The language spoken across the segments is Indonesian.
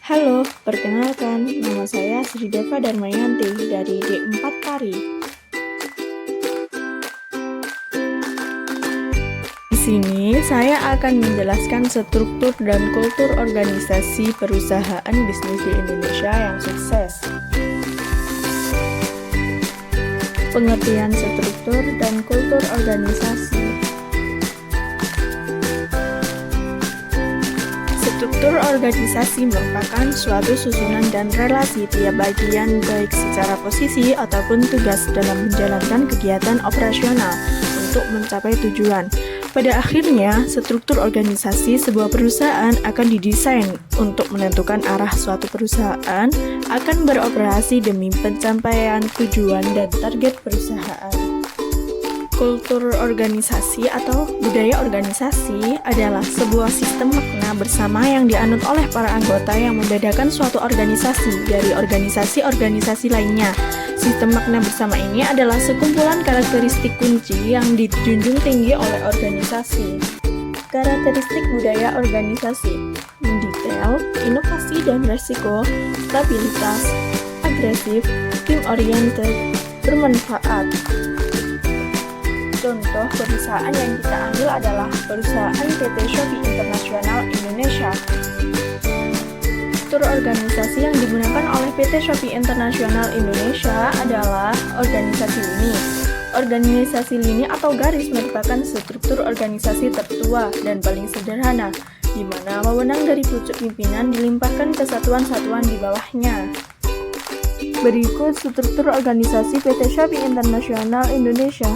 Halo, perkenalkan, nama saya Sri Deva Darmayanti dari D4 Pari. Di sini saya akan menjelaskan struktur dan kultur organisasi perusahaan bisnis di Indonesia yang sukses. Pengertian struktur dan kultur organisasi. Struktur organisasi merupakan suatu susunan dan relasi tiap bagian baik secara posisi ataupun tugas dalam menjalankan kegiatan operasional untuk mencapai tujuan. Pada akhirnya, struktur organisasi sebuah perusahaan akan didesain untuk menentukan arah suatu perusahaan akan beroperasi demi pencapaian tujuan dan target perusahaan. Kultur organisasi atau budaya organisasi adalah sebuah sistem makna bersama yang dianut oleh para anggota yang membedakan suatu organisasi dari organisasi-organisasi lainnya. Sistem makna bersama ini adalah sekumpulan karakteristik kunci yang dijunjung tinggi oleh organisasi. Karakteristik budaya organisasi: mendetail, inovasi dan resiko, stabilitas, agresif, team-oriented, bermanfaat. Contoh perusahaan yang kita ambil adalah perusahaan PT Shopee International Indonesia. Struktur organisasi yang digunakan oleh PT Shopee International Indonesia adalah organisasi lini. Organisasi lini atau garis merupakan struktur organisasi tertua dan paling sederhana, di mana wewenang dari pucuk pimpinan dilimpahkan ke satuan-satuan di bawahnya. Berikut struktur organisasi PT Shopee International Indonesia.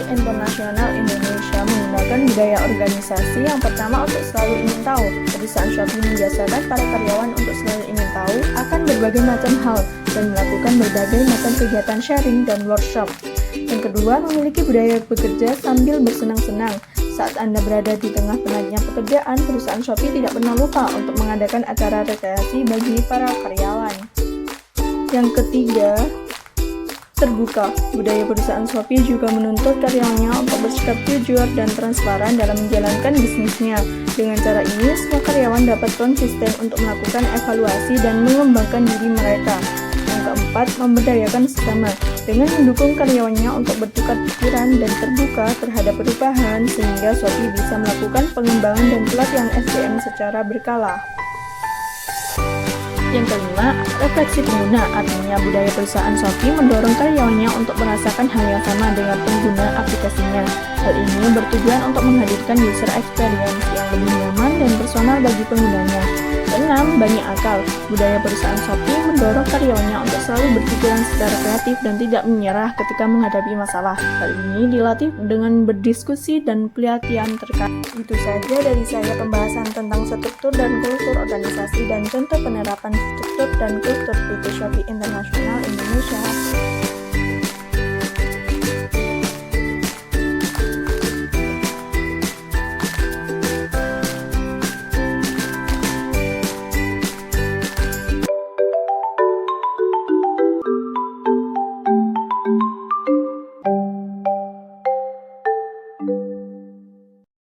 Internasional Indonesia menggunakan budaya organisasi yang pertama untuk selalu ingin tahu. Perusahaan Shopee membiasakan para karyawan untuk selalu ingin tahu akan berbagai macam hal dan melakukan berbagai macam kegiatan sharing dan workshop. Yang kedua, memiliki budaya bekerja sambil bersenang-senang. Saat Anda berada di tengah penatnya pekerjaan, perusahaan Shopee tidak pernah lupa untuk mengadakan acara rekreasi bagi para karyawan. Yang ketiga, terbuka. Budaya perusahaan Shopee juga menuntut karyawannya untuk bersikap jujur dan transparan dalam menjalankan bisnisnya. Dengan cara ini, semua karyawan dapat konsisten untuk melakukan evaluasi dan mengembangkan diri mereka. Yang keempat, memberdayakan sesama. Dengan mendukung karyawannya untuk bertukar pikiran dan terbuka terhadap perubahan, sehingga Shopee bisa melakukan pengembangan dan pelatihan SDM secara berkala. Yang kelima, refleksi pengguna, artinya budaya perusahaan Shopee mendorong karyawannya untuk merasakan hal yang sama dengan pengguna aplikasinya. Hal ini bertujuan untuk menghadirkan user experience yang lebih nyaman dan personal bagi penggunanya. Keenam, banyak akal. Budaya perusahaan Shopee mendorong karyawannya untuk selalu berpikiran secara kreatif dan tidak menyerah ketika menghadapi masalah. Hal ini dilatih dengan berdiskusi dan pelatihan terkait. Itu saja dari saya pembahasan tentang struktur dan kultur organisasi dan contoh penerapan struktur dan kultur PT Shopee International Indonesia.